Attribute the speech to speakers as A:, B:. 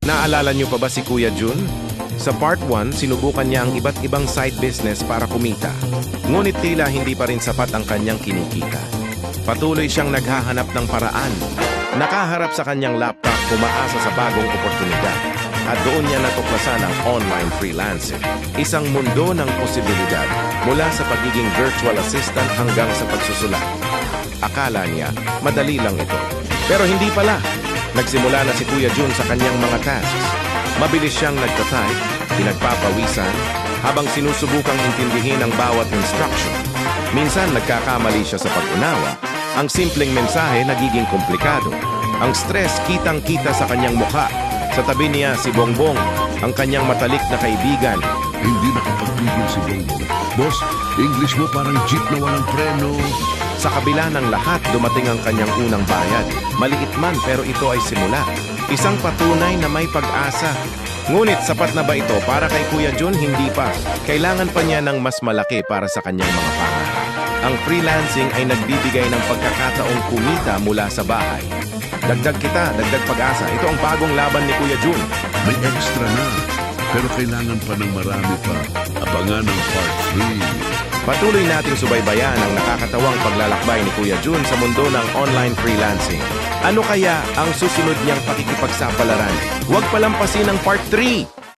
A: Naalala niyo pa ba si Kuya Jun? Sa part 1, sinubukan niya ang iba't ibang side business para kumita. Ngunit tila hindi pa rin sapat ang kanyang kinikita. Patuloy siyang naghahanap ng paraan. Nakaharap sa kanyang laptop, umaasa sa bagong oportunidad. At doon niya natuklasan ang online freelancing. Isang mundo ng posibilidad mula sa pagiging virtual assistant hanggang sa pagsusulat. Akala niya, madali lang ito. Pero hindi pala. Nagsimula na si Kuya Jun sa kanyang mga tasks. Mabilis siyang nagtatype, pinagpapawisan, habang sinusubukang intindihin ang bawat instruction. Minsan nagkakamali siya sa pag-unawa. Ang simpleng mensahe nagiging komplikado. Ang stress kitang-kita sa kanyang mukha. Sa tabi niya si Bongbong, ang kanyang matalik na kaibigan.
B: Hindi nakapagpigil si Bongbong. Boss, English mo parang jeep na walang preno.
A: Sa kabila ng lahat, dumating ang kanyang unang bayad. Maliit man pero ito ay simula. Isang patunay na may pag-asa. Ngunit sapat na ba ito para kay Kuya Jun? Hindi pa. Kailangan pa niya ng mas malaki para sa kanyang mga pangarap. Ang freelancing ay nagbibigay ng pagkakataong kumita mula sa bahay. Dagdag kita, dagdag pag-asa. Ito ang bagong laban ni Kuya Jun.
B: May extra na. Pero kailangan pa ng marami pa. Abangan ang part 3.
A: Patuloy nating subaybayan ang nakakatawang paglalakbay ni Kuya Jun sa mundo ng online freelancing. Ano kaya ang susunod niyang pakikipagsapalaran? Huwag palampasin ang part 3!